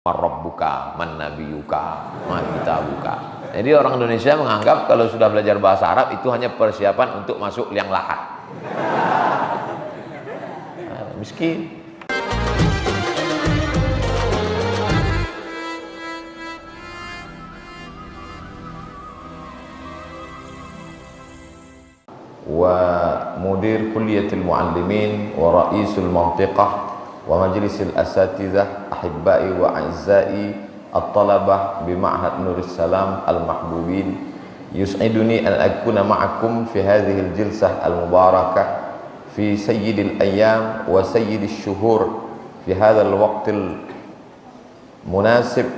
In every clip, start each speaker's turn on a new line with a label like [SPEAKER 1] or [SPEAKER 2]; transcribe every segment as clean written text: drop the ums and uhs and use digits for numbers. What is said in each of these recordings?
[SPEAKER 1] Rabbuka, man nabiyuka, ma kitabuka. Jadi orang Indonesia menganggap kalau sudah belajar bahasa Arab itu hanya persiapan untuk masuk liang lahat. Miskin. Wa mudir kulliyatil muallimin wa raisul mantiqah wa majlisil asatizah ahibbai wa a'izzai at-talabah bi ma'had Nuris Salam al-mahbubin, yus'iduni an akuna ma'akum fi hadhihi al-jilsah al-mubarakah fi sayyidil ayyam wa sayyidish shuhur fi hadha al-waqtil munasib.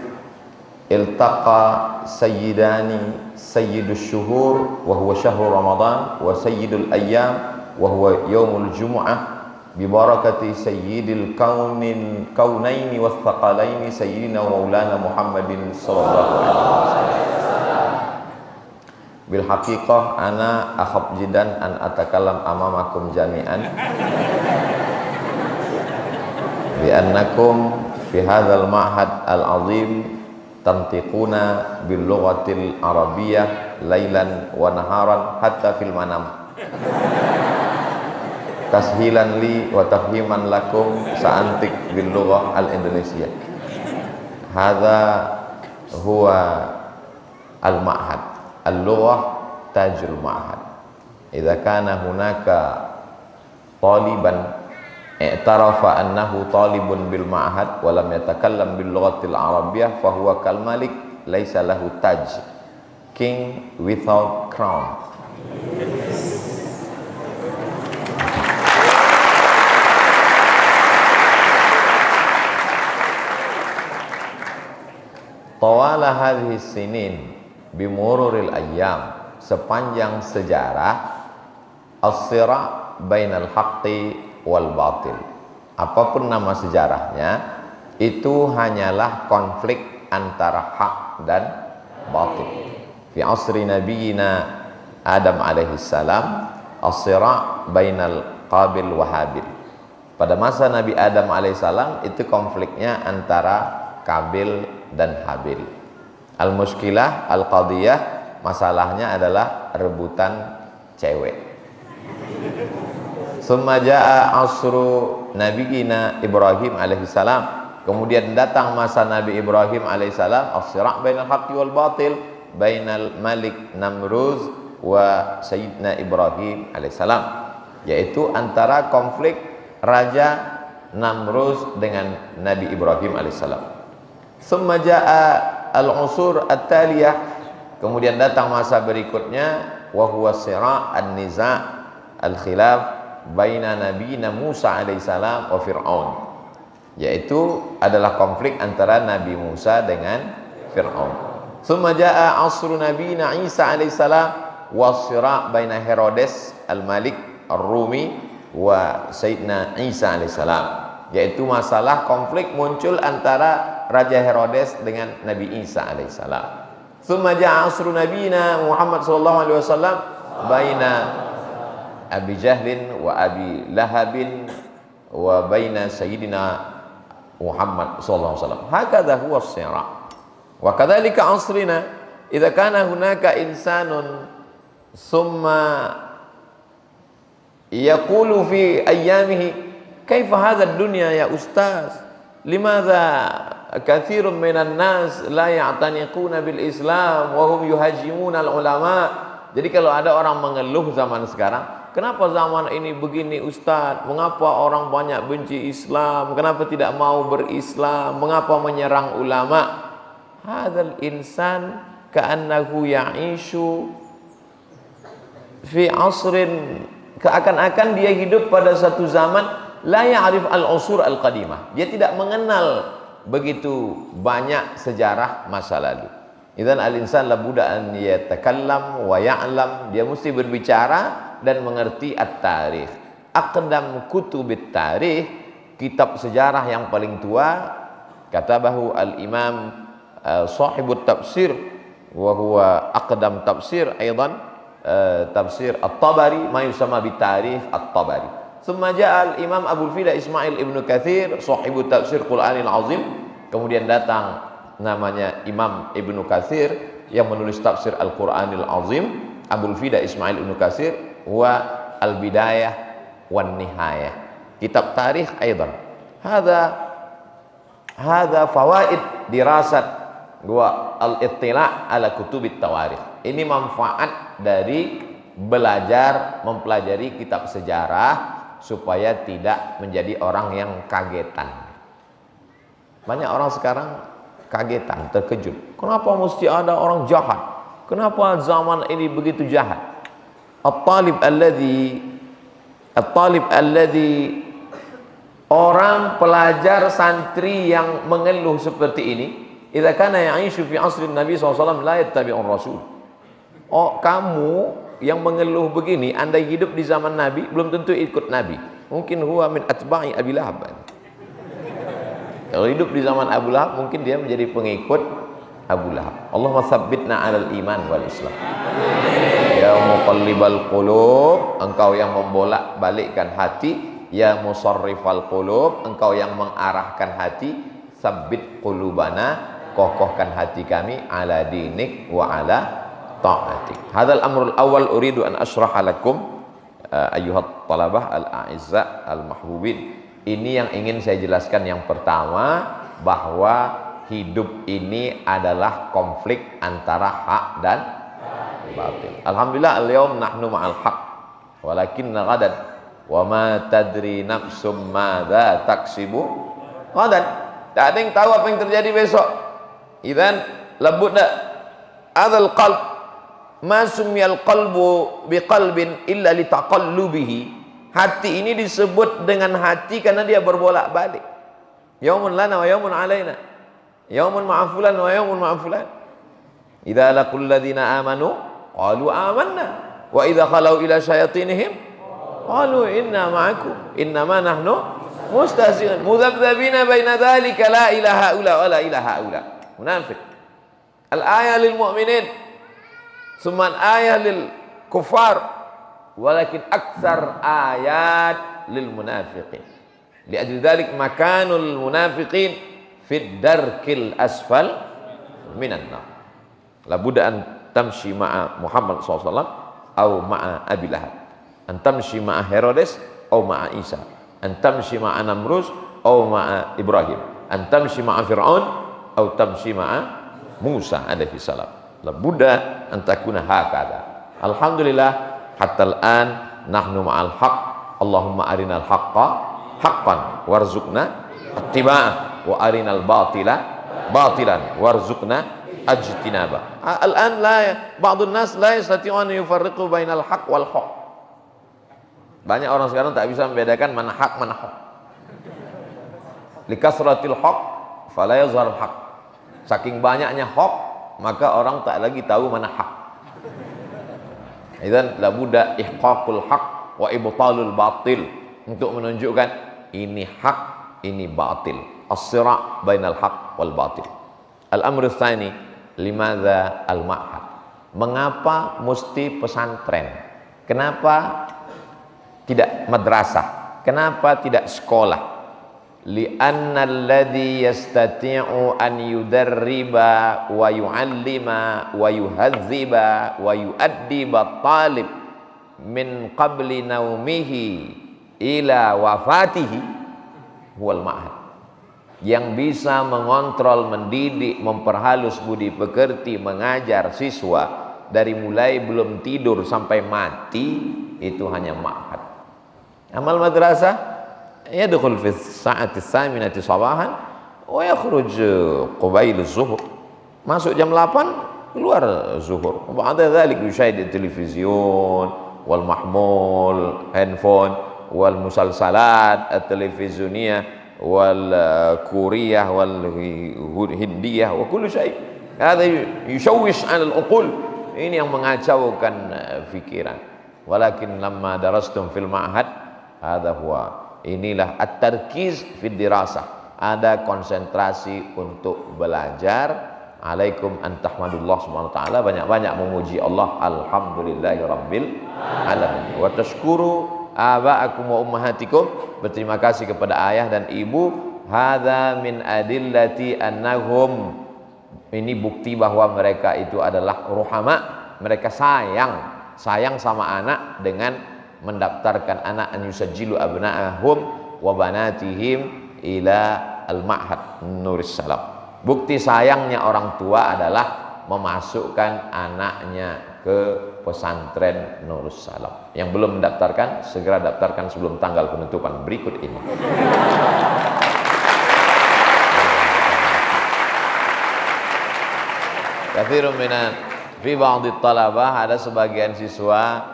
[SPEAKER 1] Iltaqa sayyidani sayyidush shuhur wa huwa syahrul ramadan wa sayyidul ayyam wa huwa yaumul jumu'ah bi barakati sayyidil kaunaini was thaqalaini sayyidina wa maulana Muhammadin sallallahu alaihi wasallam. Bil haqiqah ana akhab jidan an atakalam amamakum jami'an bi annakum fi hadzal ma'had al-azim tantiquna bil lughatil arabiyyah lailan wa naharan hatta fil manam tashilan li wa tafhiman lakum sa'antik bil lughah al indonesia. Hadza huwa al ma'had al lughah tajul ma'had. Idza kana hunaka taliban i'tarafa annahu talibun bil ma'had wa lam yatakallam bil lughatil arabiyyah fa huwa kal malik laisa lahu taj, king without crown. Tawala hadhihi sinin bimururil ayyam, sepanjang sejarah as-sira' bainal haqqi wal batil, apapun nama sejarahnya, itu hanyalah konflik antara hak dan batil. Fi asri nabiyina Adam alaihi salam as-sira' bainal qabil wa habil. Pada masa Nabi Adam alaihi salam itu konfliknya antara Kabil dan Habil. Al-mushkilah, al-qadiyah, masalahnya adalah rebutan cewek. Summa jaa asru nabiyina Ibrahim alaihi salam, kemudian datang masa Nabi Ibrahim alaihi salam, as-sira' bainal haqqi wal batil, bainal malik Namruz wa sayyidina Ibrahim alaihi salam, yaitu antara konflik raja Namruz dengan Nabi Ibrahim alaihi salam. Summa jaa al-usur at-taliyah, kemudian datang masa berikutnya, wa huwa sira' an-niza' al-khilaf baina nabiyina Musa alaihissalam wa Fir'aun, yaitu adalah konflik antara Nabi Musa dengan Fir'aun. Summa jaa asru nabiyina Isa alaihissalam wa sira' baina Herodes al-Malik ar-Rumi wa Sayyidina Isa alaihissalam, yaitu masalah konflik muncul antara Raja Herodes dengan Nabi Isa alaihissalam. Summa jaa asru nabiyina Muhammad sallallahu alaihi wasallam baina Abi Jahlin wa Abi Lahabin wa baina Sayyidina Muhammad sallallahu alaihi wasallam. Hakadha huwa as-sira'. Wa kadzalika asrina idza kana hunaka insanun thumma yaqulu fi ayyamihi kaifa hadha ad-dunya ya ustaz, limadha katsirun minan nas la ya'taniquna bil Islam wa hum yuhajimuna al-ulama. Jadi kalau ada orang mengeluh zaman sekarang, kenapa zaman ini begini Ustaz? Mengapa orang banyak benci Islam? Kenapa tidak mau berislam? Mengapa menyerang ulama? Hadzal insan ka'annahu ya'ishu fi asrin, seakan-akan dia hidup pada satu zaman la ya'rif al-usur al-qadimah. Dia tidak mengenal begitu banyak sejarah masa lalu. Idzan al-insan labudda an yatakallam wa ya'lam, dia mesti berbicara dan mengerti at-tarikh. Aqdam kutubit tarikh, kitab sejarah yang paling tua, katabahu al-imam sahibut tafsir wa huwa aqdam tafsir aidan, tafsir at-Tabari, ma yusamma bitarikh at-Tabari. Thumma ja'a al-imam Abul Fida Ismail ibn Katsir sahibu tafsir Qur'anil Azim Kemudian datang namanya Imam Ibnu Katsir yang menulis tafsir Al-Qur'anil Azim, Abul Fida Ismail Ibnu Katsir wa Al-Bidayah wan Nihayah. Kitab tarikh aidan. Hadza fawaid dirasat wa al-ittila' ala kutubit tawarikh. Ini manfaat dari belajar mempelajari kitab sejarah supaya tidak menjadi orang yang kagetan. Banyak orang sekarang kagetan, terkejut. Kenapa mesti ada orang jahat? Kenapa zaman ini begitu jahat? At-talib alladhi orang pelajar santri yang mengeluh seperti ini, idza kana ya'ishu fi asri Nabi SAW la yattabi'ur rasul. Oh, kamu yang mengeluh begini, Anda hidup di zaman Nabi, belum tentu ikut Nabi. Mungkin huwa min atba'i Abi Lahab. Kalau hidup di zaman Abu Lahab, mungkin dia menjadi pengikut Abu Lahab. Allahumma tsabbitna 'alal iman wal Islam. Ya muqallibal qulub, engkau yang membolak-balikkan hati. Ya musarrifal qulub, engkau yang mengarahkan hati. Tsabbit qulubana, kokohkan hati kami ala dinik wa ala ta'atik. Hadzal amrul awal uridu an ashraha lakum ayyuhat talabah al-a'izza al-mahbubin. Ini yang ingin saya jelaskan yang pertama, bahwa hidup ini adalah konflik antara hak dan batil. Alhamdulillah al-yawm nahnu ma'al haq walakinna ghadan wa ma tadri nafsum madza taksibu ghadan. Tak ada yang tahu apa yang terjadi besok. Idzan labudda adzal qalb ma sumiyal qalbu biqalbin illa litaqallubihi. Hati ini disebut dengan hati karena dia berbolak-balik. Yaumun lana wa yaumun alaina. Yaumun ma'afulan wa yaumun ma'afulan. Idza laqul ladzina amanu qalu amanna wa idza khalau ila syayatinihim qalu inna ma'akum innama nahnu mustahzi'un mudzabdzabina baina dzalika la ilaha illa wa la ilaha illa. Munafiq. Al-ayah lil mu'minin, summa al-ayah lil kuffar. Walakin aktsar ayat lil munafiqin. Li ajli dzalik makanul munafiqin fid darkil asfal minan nar. La budda an tamshi ma'a Muhammad SAW au ma'a Abi Lahab. An tamshi ma'a Herodes au ma'a Isa. An tamshi ma'a Namrus au ma'a Ibrahim. An tamshi ma'a Fir'aun au tamshi ma'a Musa alaihi salam. La budda an takuna hakadha. Alhamdulillah hatta al-an nahnu ma'al haqq. Allahumma arinal haqqa haqqan warzuqna ittiba'ah wa arinal batila batilan warzuqna ajtinaba. Al-an ba'dun nas la yastati'un yufarriqu bainal haqq wal haqq. Banyak orang sekarang tak bisa membedakan mana hak mana haq. Likasratil haqq fala yazhar haqq. Saking banyaknya haq, maka orang tak lagi tahu mana hak. Idzan la budda ihqaqul haq wa ibtalul batil, untuk menunjukkan ini hak, ini batil. As-sira' bainal haq wal batil. Al-amru tsani, limadza al-ma'had? Mengapa mesti pesantren? Kenapa tidak madrasah? Kenapa tidak sekolah? Li'anna alladhi yastati'u an yudarriba wa yu'allima wa yuhadziba wa yu'addiba talib min qabli naumihi ila wafatihi huwal ma'had. Yang bisa mengontrol, mendidik, memperhalus budi pekerti, mengajar siswa dari mulai belum tidur sampai mati, itu hanya ma'had. Amal madrasah yadkhul fi sa'ati tsaminati sabahan wa yakhruj qabail az-zuhur. Masuk jam 8, keluar zuhur. Ba'da dzalik yushahid televizyon wal mahmul, handphone wal musalsalat at-televizioniyah wal kuriyah wal hindiyah wa kullu syai'. Hadha yushawwish 'ala al-uqul. Ini yang mengacaukan fikiran. Walakin lamma darastum fil ma'had, hadha huwa, inilah at-tarkiz fid dirasah, ada konsentrasi untuk belajar. Alaikum an tahmadullah subhanahu wa ta'ala, banyak-banyak memuji Allah, alhamdulillahi rabbil alamin, wa tashkuru aba'akum wa ummahatikum, berterima kasih kepada ayah dan ibu, hadza min adillati annahum, ini bukti bahwa mereka itu adalah ruhama, mereka sayang sama anak dengan mendaftarkan anak, an yusajjilu abna'ahum wa banatihim ila al-ma'had Nuris Salam. Bukti sayangnya orang tua adalah memasukkan anaknya ke pesantren Nurus Salam. Yang belum mendaftarkan, segera daftarkan sebelum tanggal penutupan berikut ini. Katsirun minan fi ba'd talabah, ada sebagian siswa,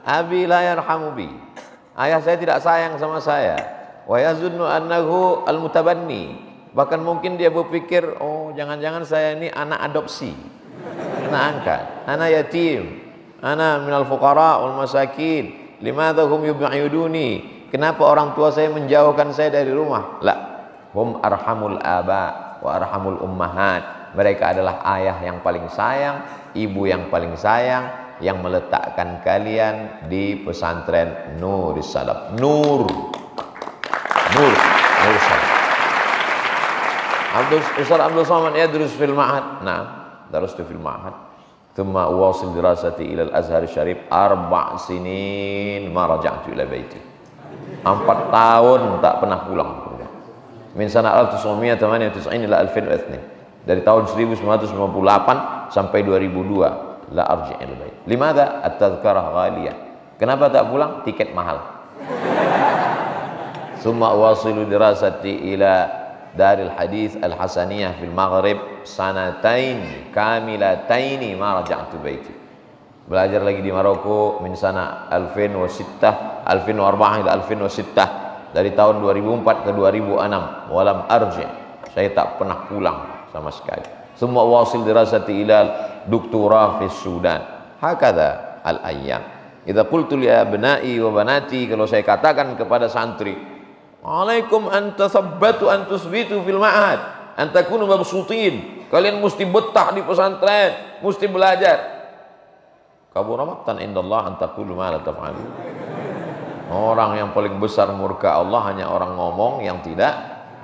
[SPEAKER 1] abi la yarhamu bi, ayah saya tidak sayang sama saya, wa yazunnu annahu al-mutabanni, bahkan mungkin dia berpikir, oh jangan-jangan saya ini anak adopsi, anak angkat, anak yatim, anak minal fuqara wal masakin, limadha hum yub'iduni, kenapa orang tua saya menjauhkan saya dari rumah? La, hum arhamul aba wa arhamul ummahat, mereka adalah ayah yang paling sayang, ibu yang paling sayang, yang meletakkan kalian di pesantren Nuris Salam. Nur Salam. Ustaz Abdul Somad yadrus fil ma'had. Nah, darastu fil ma'had. Thumma uwasil dirasati ila al-Azhar Syarif 4 sinin ma raja'tu ila baiti. 4 tahun tak pernah pulang. Min sana 1998 ila 2002. Dari tahun 1998 sampai 2002 la arji' ila bait. Limadha? At-tadhkarah ghaliyah. Kenapa tak pulang? Tiket mahal. Summa wasilu dirasati ila Daril Hadis Al-Hasaniyah fil Maghrib sanatain kamilataini ma raja'tu baiti. Belajar lagi di Maroko min sana 2004 ila 2006, dari tahun 2004 ke 2006. Walam arji', saya tak pernah pulang sama sekali. Semua wasil dirasati ilal doktora fi Sudan. Hakadha al-ayyam. Idza qultu li abna'i wa banati, kalau saya katakan kepada santri, alaikum an tathabbatu an tusbitu fil ma'had, an takunu mabsutin, kalian mesti betah di pesantren, mesti belajar. Kabura maqtan indallah an taqulu ma la taf'alu. Orang yang paling besar murka Allah hanya orang ngomong yang tidak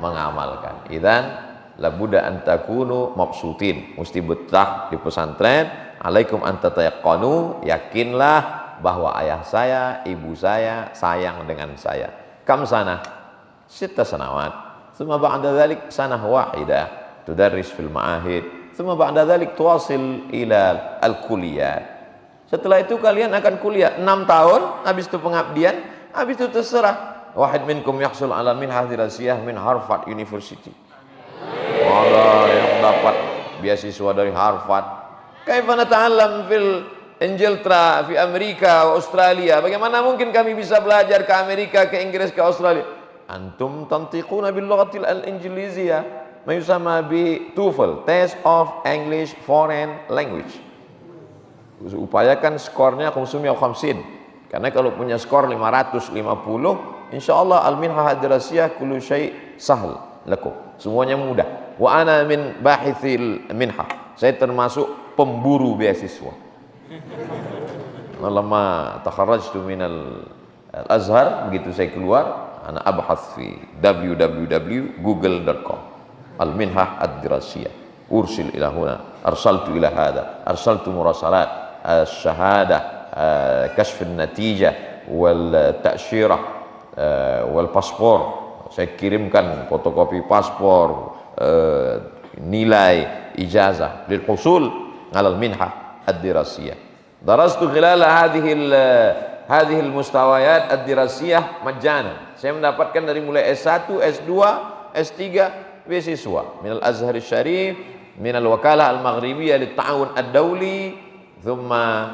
[SPEAKER 1] mengamalkan. Idzan labuda an takunu mabsutin, mesti betah di pesantren. Alaikum an tatayaqqanu, yakinlah bahwa ayah saya, ibu saya sayang dengan saya. Kam sana? 6 sanawat. Thumma ba'da dhalik sanah wahidah tudarris fil ma'ahid. Thumma ba'da dhalik tuwasil ila al-kulliyat. Setelah itu kalian akan kuliah 6 tahun, habis itu pengabdian, habis itu terserah. Wahid minkum yahsul ala minhah dirasiyah min Harvard University. Allah yang dapat beasiswa dari Harvard. Kaifa nata'allam fil Ingilterra, fi Amerika, wa Australia. Bagaimana mungkin kami bisa belajar ke Amerika, ke Inggris, ke Australia? Antum tantiquna bil lughatil al-injiliziyah, ma yusamma bi TOEFL, Test of English Foreign Language. Upayakan skornya 550. Karena kalau punya skor 550, insyaallah al-minhah ad-dirasiyah kullu syai' sahl lakum. Semuanya mudah. Wa ana min bahithil minhah. Saya termasuk pemburu beasiswa. Lama takharrajtu minal Azhar, begitu saya keluar, ana abhath fi www.google.com al-minhah ad-dirasiyah, ursil ila huna, arsaltu ila hada, arsaltu murasalat الشهادة كشف النتيجة والتأشيرة والباسبور. Saya kirimkan fotokopi paspor, nilai ijazah lilhusul ala al-minhah ad-dirasiyah. Darastu khilal hadhihi al-mustawayat ad-dirasiyah majana. Saya mendapatkan dari mulai S1, S2, S3 beasiswa min al-Azhar Syarif, min al-Wakalah al-Maghribiyah lit-Ta'awun ad-Dawli, thumma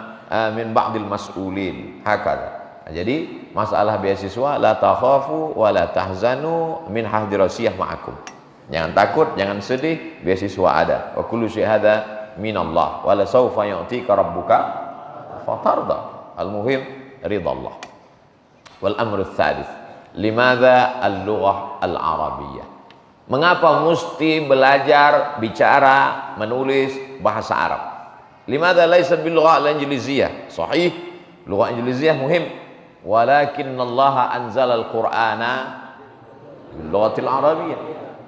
[SPEAKER 1] min ba'dil mas'ulin. Hakadha. Jadi masalah beasiswa, la takhafu wa la tahzanu, minhah dirasiyah ma'akum. Jangan takut, jangan sedih, beasiswa ada. Wa kullu syai' hadza minallah wa la sawfa yu'tika rabbuka fatarda. Al-muhim ridallah. Wal amru tsalits, limadza al-lughah al-arabiyyah? Mengapa mesti belajar bicara, menulis bahasa Arab? Limadha laysat bil lugha al-injiliziyah? Sahih, lugha injiliziyah muhim, walakin Allah anzala al-Qur'ana bil lughatil arabiyyah.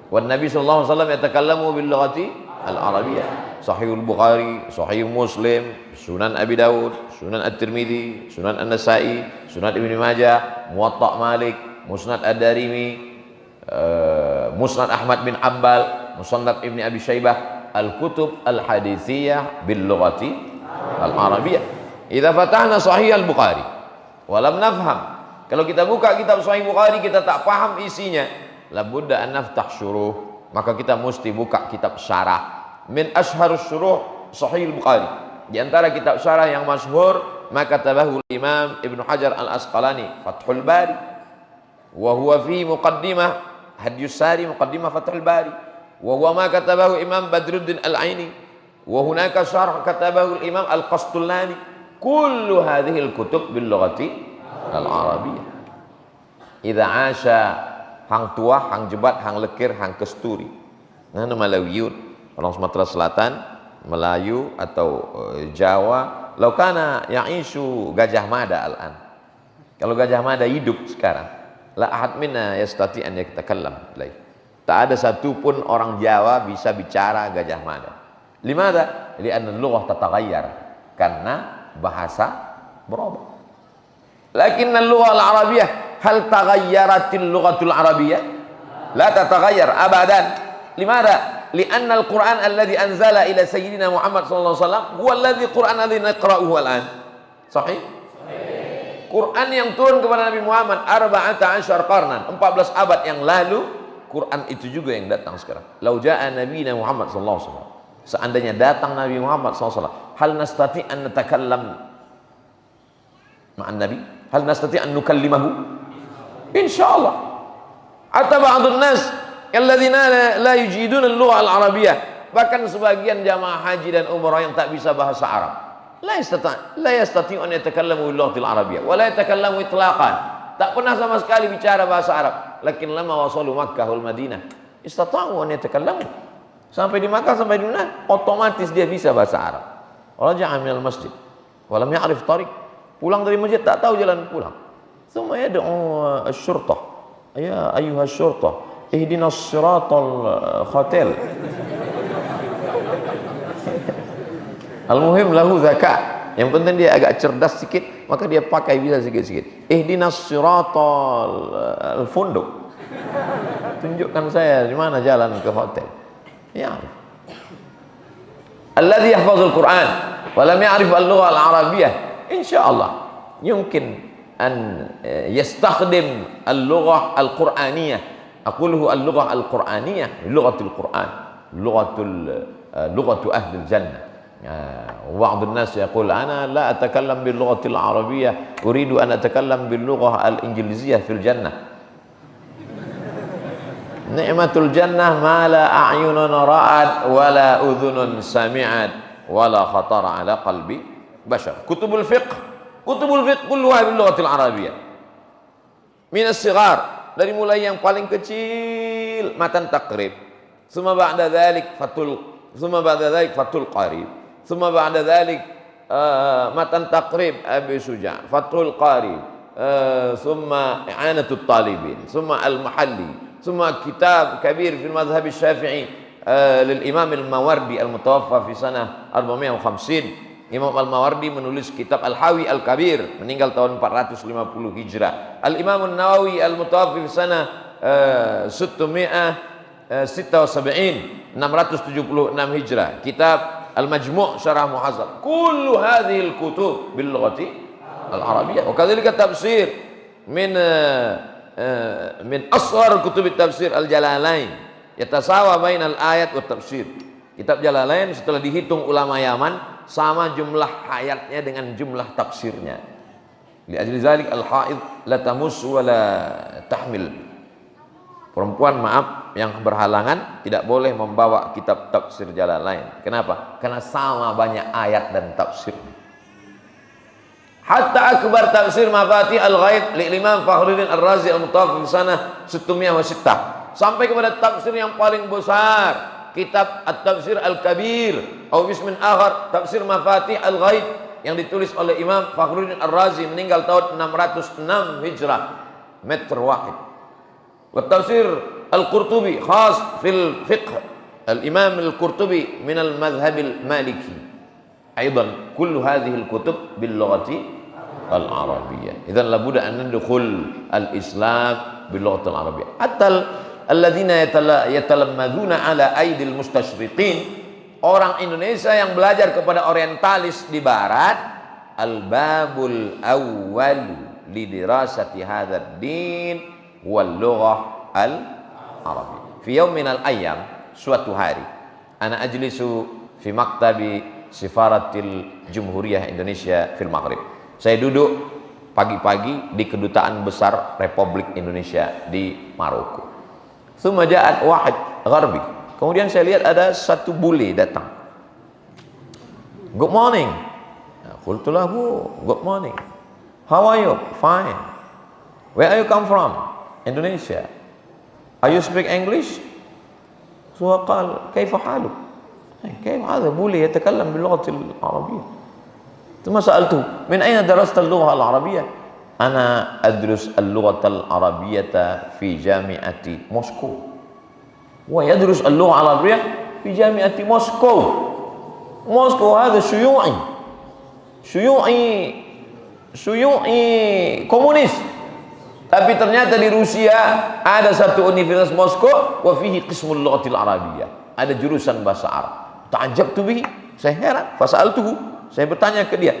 [SPEAKER 1] Wan Nabi sallallahu alaihi wasallam yatakallamu bil lughati al arabiyyah. Sahihul Bukhari, Sahih Muslim, Sunan Abi Dawud, Sunan At-Tirmidzi, Sunan An-Nasa'i, Sunan Ibnu Majah, Muwatta Malik, Musnad Ad-Darimi, Musnad Ahmad bin Hanbal, Musannaf Ibni Abi Syaibah, al-kutub al-hadithiyah bil lughati al-arabiyyah. Idza fatahna Sahih al-Bukhari wa lam nafham, kalau kita buka kitab Sahih Bukhari kita tak paham isinya, la budda an naftah syuruh, maka kita mesti buka kitab syarah. Min asharus syuruh Sahih al-Bukhari, di antara kitab syarah yang masyhur maka tabahu Imam Ibnu Hajar Al-Asqalani Fathul Bari, wa huwa fi muqaddimah Hadyus Sari, muqaddimah Fathul Bari, wa huwa ma katabahu Imam Badruddin Al-Aini, wa hunaka syarh katabahu Imam Al-Qastullani. Kullu hadhihi al-kutub bil lughati al-arabiyyah. Idza asha hang tua, hang jebat, hang lekir, hang kesturi. Nahnu Malawiyun, orang Sumatera Selatan, Melayu atau Jawa. Lau kana ya'ishu Gajah Mada al-an, kalau Gajah Mada hidup sekarang, la ahad minna yastati an yatakallam laih. Tak ada satupun orang Jawa bisa bicara Gajah Mada. Limada? Li'anna al-lughah tataghayyar, karena bahasa berubah. Lakin al-lughah al-arabiyyah, hal taghayyaratil lughatul arabiyyah? La tataghayyar abadan. Limada? Li'anna al-Qur'an alladhi anzala ila sayyidina Muhammad sallallahu alaihi wasallam huwa alladhi Qur'an alladhi naqra'uhu al-an. Sahih? Quran yang turun kepada Nabi Muhammad 14 qarnan, 14 abad yang lalu, Quran itu juga yang datang sekarang. Lau ja'a nabiyina Muhammad sallallahu alaihi wasallam, seandainya datang Nabi Muhammad sallallahu alaihi wasallam, hal nastati an natakallam ma'an nabi? Hal nastati an nukallimahu? Insyaallah. Hatta ba'dun nas alladzina la yujiduna al-lugha al-arabiyyah, bahkan sebagian jamaah haji dan umrah yang tak bisa bahasa Arab, la yastati an yatakallamu bil lughati al-arabiyyah wa la yatakallamu itlaqan, tak pernah sama sekali bicara bahasa Arab. Lakin lama wasalu Makkah wal Madinah istata'u an yatakallamu, sampai di Makkah sampai di Madinah otomatis dia bisa bahasa Arab. Raja'a minal masjid wa lam ya'rif tariq, pulang dari masjid tak tahu jalan pulang. Tsumma yad'u asy-syurtah, ya ayyuha asy-syurtah ihdinas siratal khatil. Al-muhim lahu zaka, yang penting dia agak cerdas sedikit, maka dia pakai bisa sikit-sikit. Ihdinas siratal al-funduk, tunjukkan saya di mana jalan ke hotel. Ya. Alladhi yahfazul Qur'an wa lam ya'rif al-lugha al-arabiyyah, insyaallah yumkin an yastakhdim al-lugha al-qur'aniyah. Aquluhu al-lughah al-Qur'aniyah, lughatul Qur'an, lughatu ahli al-jannah. Ba'd an-nas yaqul ana la atakallam bil lughati al-arabiyyah, uridu an atakallam bil lughah al-injiliziyah fil jannah. Ni'matul jannah ma la a'yunun ra'at wa la udhunun sami'at wa la khatara ala qalbi bashar. Kutubul fiqh kulluha bil lughati al-arabiyyah. Min as-sighar, dari mulai yang paling kecil matan takrib, summa ba'da dzalik fatul qarib, summa ba'da dzalik matan takrib Abi Suja, fatul qarib, summa i'anatut talibin, summa al-mahalli, summa kitab kabir fil madhhab asy-syafi'i lil Imam al-Mawardi al-mutawaffa fi sanah 450. Imam Al-Mawardi menulis kitab Al-Hawi Al-Kabir, meninggal tahun 450 Hijrah. Al-Imam An-Nawawi Al-Mutawaffi sana 676 Hijrah. Kitab Al-Majmu' Syarah Muhazzab. Kullu hadhil kutub bil lughati al-arabiyyah. Wa kadzalika tafsir min asghar kutub tafsir Al-Jalalain. Yatasawa bainal ayat wa tafsir. Kitab Jalalain setelah dihitung ulama Yaman sama jumlah ayatnya dengan jumlah tafsirnya. Li ajli zalik al-haid la tamus wa la tahmil. Perempuan maaf yang berhalangan tidak boleh membawa kitab tafsir Jalalain. Kenapa? Karena sama banyak ayat dan tafsir. Hatta akbar tafsir Mafatih al-Ghaib li Imam Fakhruddin Ar-Razi al-Mutawaffi sanah 606, sampai kepada tafsir yang paling besar, kitab At-Tafsir Al-Kabir atau bismin akhar Tafsir Mafatih Al-Ghaib yang ditulis oleh Imam Fakhruddin Ar-Razi, meninggal tahun 606 Hijrah, meter wahid. Wa tafsir Al-Qurtubi khas fil fiqh. Al-Imam Al-Qurtubi min al-madhhab al-Maliki. Aidan kullu hadhihi al-kutub bil lughati al-arabiyyah. Idzan la budda an nadkhul al-Islam bil lughati al-arabiyyah. Hatta alladzina yatalammaduna ala aidil mustashriqin, orang Indonesia yang belajar kepada orientalis di barat, al-babul awwal lidirasati hadzal din wal lughah al-arabiyyah. Fi yaumin al-ayyam, suatu hari, ana ajlisu fi maktabi Sifaratil Jumhuriyah Indonesia fil Maghrib. Saya duduk pagi-pagi di kedutaan besar Republik Indonesia di Maroko. Tsumma ja'at wahid gharbi. Kemudian saya lihat ada satu bule datang. Good morning. Qultu lahu, good morning. How are you? Fine. Where are you come from? Indonesia. Are you speak English? So قال كيف حالك؟ كيف هذا بولي يتكلم باللغة العربية. ثم سألته من أين درست اللغة العربية؟ أنا أدرس اللغة العربية في جامعة موسكو. ويدرس اللغة العربية في جامعة موسكو. موسكو هذا شيوعي كومونيس. Tapi ternyata di Rusia ada satu universitas Moskow, wa fihi qismul lughatil arabiyyah. Ada jurusan bahasa Arab. Ta'ajjabtu bihi, saya heran, fasa'altuhu, saya bertanya ke dia.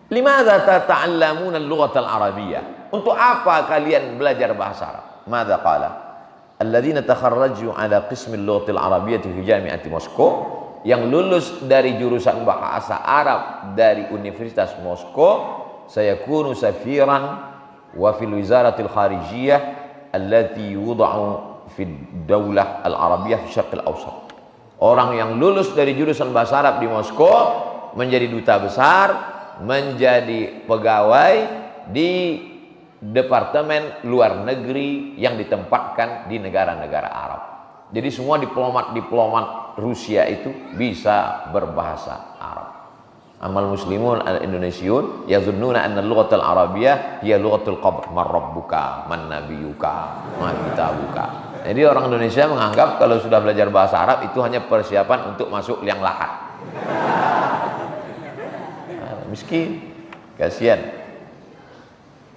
[SPEAKER 1] Limadza tata'allamuna al-lughatal arabiyyah? Untuk apa kalian belajar bahasa Arab? Madza qala? Alladzina takharraju ala qismil lughatil arabiyyah fi jami'ati Moskow, yang lulus dari jurusan bahasa Arab dari Universitas Moskow, sayakunu safiran wa fil wizaratil kharijiyah allati yudha'u fi daulah al-arabiyyah fi syarq al-awsat. Orang yang lulus dari jurusan bahasa Arab di Moskow menjadi duta besar, menjadi pegawai di departemen luar negeri yang ditempatkan di negara-negara Arab. Jadi semua diplomat Rusia itu bisa berbahasa Arab. Amal muslimun al-Indonesiun yazunnuna anna al-lughatal arabiyyah hiya lughatul qabr, man rabbuka, man nabiyuka, man kitabuka. Jadi orang Indonesia menganggap kalau sudah belajar bahasa Arab itu hanya persiapan untuk masuk liang lahat. Miskin, kasihan.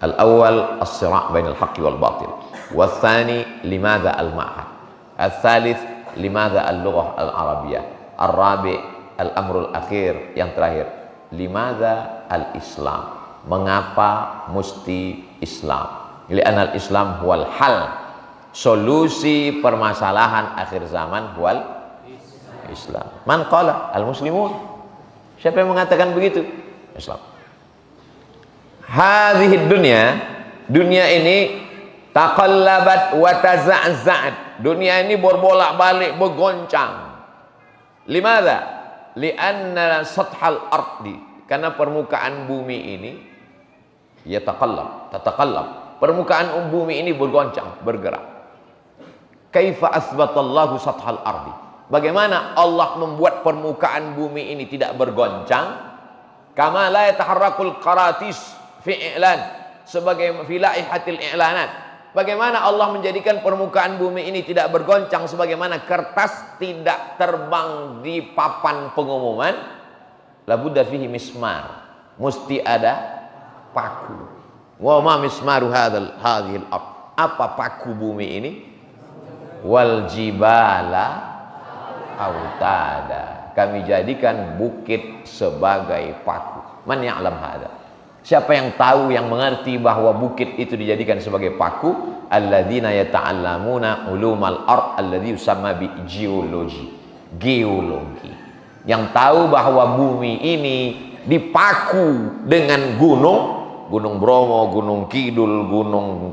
[SPEAKER 1] Al-awwal as-sira' bainal haqqi wal batil. Wal-thani limadha al-ma'had. Al-thalith limadha al-lughah al-arabiyyah. Al-rabi' al-amrul akhir, yang terakhir, limadha al-islam. Mengapa mesti Islam? Li'anna al-islam huwal hal. Solusi permasalahan akhir zaman wal Islam. Man qala? Al-muslimun. Siapa yang mengatakan begitu? Islam. Hadhihi dunia ini taqallabat wa taza'za'at. Dunia ini berbolak-balik, bergoncang. Limadha? Li'anna sathal ardi. Karena permukaan bumi ini tataqallab. Permukaan bumi ini bergoncang, bergerak. Kaifa asbatallahu sathal ardi? Bagaimana Allah membuat permukaan bumi ini tidak bergoncang? Kama la yataharrakul qaratis fi i'lan, sebagai fi laihatil i'lanat. Bagaimana Allah menjadikan permukaan bumi ini tidak bergoncang sebagaimana kertas tidak terbang di papan pengumuman? Labudda fihi mismar, mesti ada paku. Wa ma mismaru hadhil ard? Apa paku bumi ini? Wal jibala autada. Kami jadikan bukit sebagai paku. Man ya'lam hada? Siapa yang tahu, yang mengerti bahwa bukit itu dijadikan sebagai paku? Alladzina yata'allamuna ulumal ard alladzi yusamma bi geologi. Yang tahu bahwa bumi ini dipaku dengan Gunung Bromo, Gunung Kidul, Gunung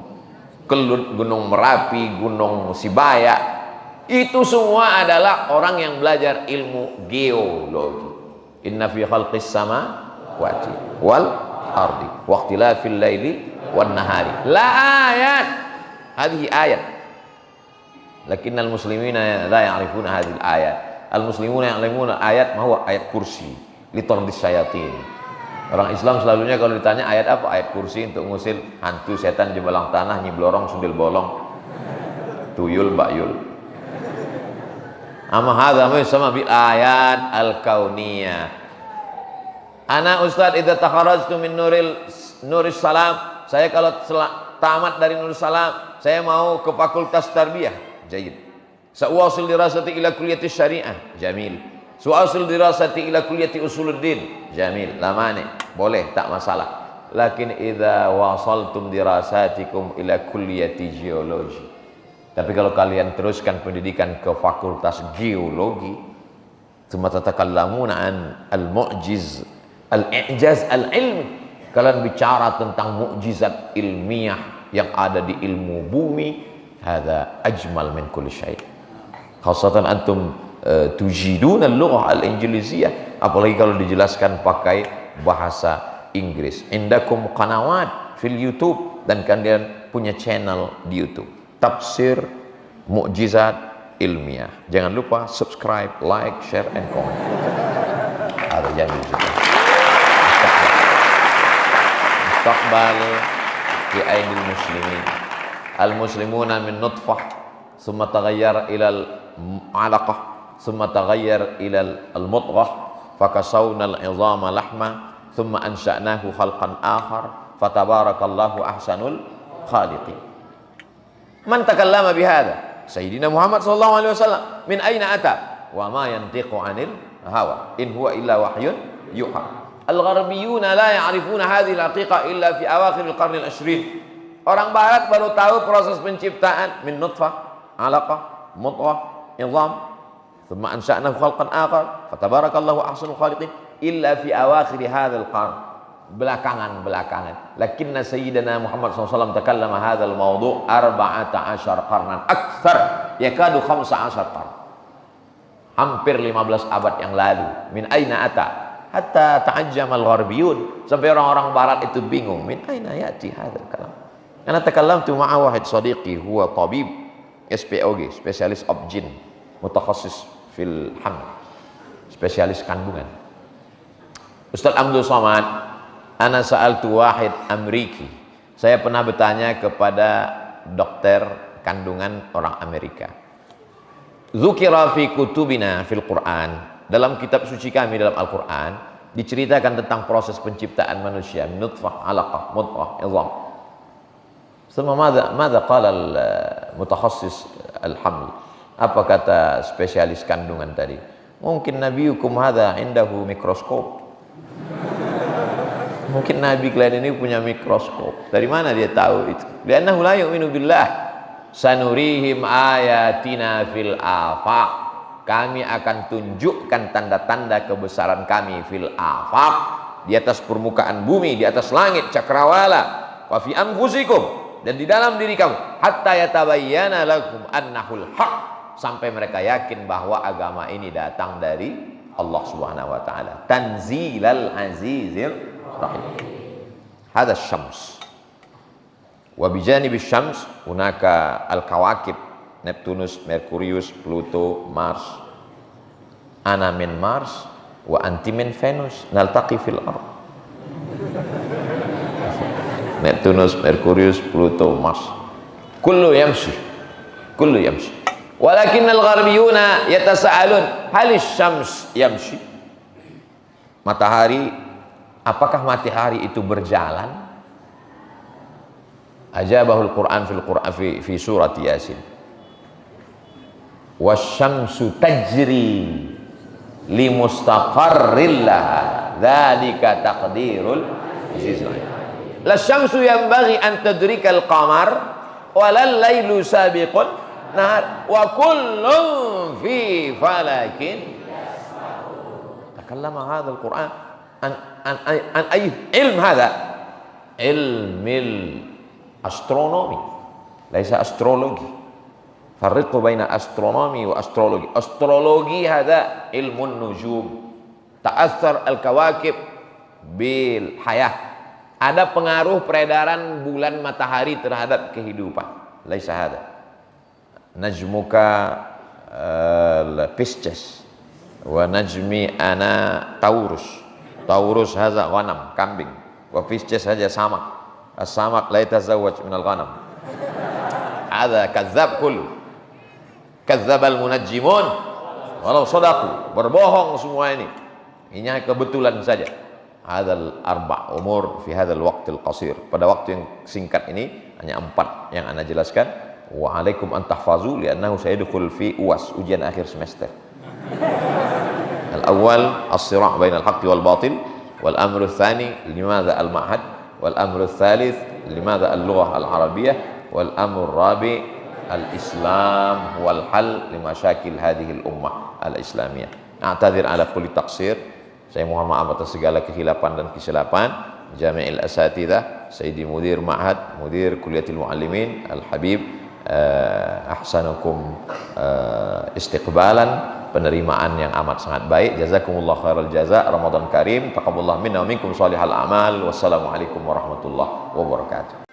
[SPEAKER 1] Kelut, Gunung Merapi, Gunung Sibaya. Itu semua adalah orang yang belajar ilmu geologi. Inna fi khalqis samawati wal ardi wa ikhtilafil laili wan nahari la ayat. Hadhihi ayat. Lakinnal muslimina la ya'rifuna hadhihi ayat. Al muslimuna ya'lamuna ayat ma huwa ayat kursi li tardis syayatin. Orang Islam selalunya kalau ditanya ayat apa? Ayat kursi untuk ngusir hantu setan jebalang tanah, nyi blorong, sundel bolong. tuyul Mbak Yul. Amma hadza ma yusama bil ayat al-kauniyah. Ana ustaz idza takharajtu min nuris salam, saya kalau tamat dari Nurul Salam, saya mau ke fakultas tarbiyah. Jayyid. Sa'wasil dirasati ila kulliyati syariah. Jamil. Su'asil dirasati ila kulliyati usuluddin. Jamil. La mani. Boleh, tak masalah. Lakin idza wasaltum dirasatikum ila kulliyati geologi. Tapi kalau kalian teruskan pendidikan ke fakultas geologi, tsumma tatakallamuna an al-mu'jiz, al-i'jaz al-ilmi. Kalian bicara tentang mukjizat ilmiah yang ada di ilmu bumi, hadza ajmal min kulli syai'. Khasatan antum tujiduna al-lughah al-injiliziyah, apalagi kalau dijelaskan pakai bahasa Inggris. Indakum qanawat fil YouTube, dan kalian punya channel di YouTube. Tafsir mukjizat ilmiah. Jangan lupa subscribe, like, share, and comment. Ada janji juga. Mustaqbal fi aidil muslimin. Al-muslimuna min nutfah, thumma taghayyar ila al-'alaqah, thumma taghayyar ila al-mudghah, fakasawna al-'idhama lahma, thumma ansha'nahu khalqan akhar, fatabarakallahu ahsanul khaliqin. Man takallama bihadza? Sayyidina Muhammad sallallahu alaihi wasallam. Min aina ata? Wa ma yantiqu 'anil hawa. In huwa illa wahyun yuha. Al-gharbiyuna la ya'rifuna hadhihi al-haqiqah illa fi awakhir al-qarn al-20. Orang barat baru tahu proses penciptaan min nutfah, 'alaqah, mudghah, 'idham, thumma ansha'nahu khalqan akhar, fatabarakallahu ahsanul khaliqin, illa fi awakhir hadzal qarn. Belakangan. Lakinna sayyidina Muhammad SAW takallama hadzal mawdu' 14 qarnan akthar, yakadu 15 qarn. Hampir 15 abad yang lalu. Min aina ata? Hatta ta'ajjama al-gharbiyun, sampai orang-orang barat itu bingung. Min aina ya'ti hadzal kalam? Ana takallamtu ma'a wahid sadiqi huwa tabib SPOG, spesialis obgyn, mutakhassis fil haml, spesialis kandungan. Ustaz Abdul Somad, ana sa'altu wahid Amriki. Saya pernah bertanya kepada dokter kandungan orang Amerika. Dzukira fi kutubina fil Quran, dalam kitab suci kami dalam Al-Quran diceritakan tentang proses penciptaan manusia, nutfah, 'alaqah, mudghah, 'idham. Thumma madza qala al-mutakhassis al-haml? Apa kata spesialis kandungan tadi? Mungkin nabiyukum hadza indahu mikroskop. Mungkin Nabi kalian ini punya mikroskop. Dari mana dia tahu itu? Li'annahu la yu'minu billah. Sanurihim ayatina fil afaq. Kami akan tunjukkan tanda-tanda kebesaran kami fil afaq, di atas permukaan bumi, di atas langit cakrawala. Wa fi anfusikum, dan di dalam diri kamu. Hatta yatabayyana lakum annahul haq, sampai mereka yakin bahwa agama ini datang dari Allah Subhanahu wa taala. Tanzilal azizir rahim. Hada syams. Wa bijanibi syams hunaka al-kawakib, Neptunus, Merkurius, Pluto, Mars. Ana min Mars wa anti min Venus, naltaqi fil ard. Neptunus, Merkurius, Pluto, Mars. Kullu yamshi. Kullu yamshi. Walakin al-gharbiyuna yatasa'alun, hal syams yamshi? Matahari, apakah matahari itu berjalan? Ajabahul Quran fi surat Yasin. Wasyamsu tajri li mustaqarril laha, dzalika taqdirul azizul alim. La syamsu yanbaghi an tudrikal qamar wa lal lailu sabiqun nahar wa kullun fi falakin yasbahun. Takallama hadzal Quran an ay ilm hadha, ilmil astronomi, laisa astrologi. Farriqu baina astronomi wa astrologi. Astrologi hada ilmun nujum, ta'athar al-kawakib bil hayah. Ada pengaruh peredaran bulan matahari terhadap kehidupan. Laisa hada. Najmuka Pisces wa najmi ana Taurus. Taurus hadza ghanam, kambing. Wa Pisces saja samak. As-samak la yatazawwaj min al-ghanam. Hadza kadzdzab kullu. Kadzdzabal munajjimun walau shadaku. Berbohong semua ini. Ini hanya kebetulan saja. Hadzal arba' umur fi hadzal waqtil qasir. Pada waktu yang singkat ini hanya 4 yang ana jelaskan. Wa alaikum an tahfazu li'annahu sayadkhul fi UAS, ujian akhir semester. Al-awwal as-sira' bainal haqqi wal batil, wal amru tsani limadza al-ma'had, wal amru tsalits limadza al-lughah al-arabiyyah, wal amru rabi' al-islam wal hal limasyakil hadhihi al-ummah al-islamiyah. A'tadzir ala kulli taqsir. Saya mohon maaf atas segala kehilapan dan kesilapan. Jami'il Asatidzah, Sayyidi Mudir Ma'had, Mudir Kulliyatil Muallimin, Al-Habib, ahsanukum istiqbalan, penerimaan yang amat sangat baik. Jazakumullah khairal jaza. Ramadan Karim, taqabbalallahu minna wa minkum shalihal a'mal. Wassalamualaikum warahmatullahi wabarakatuh.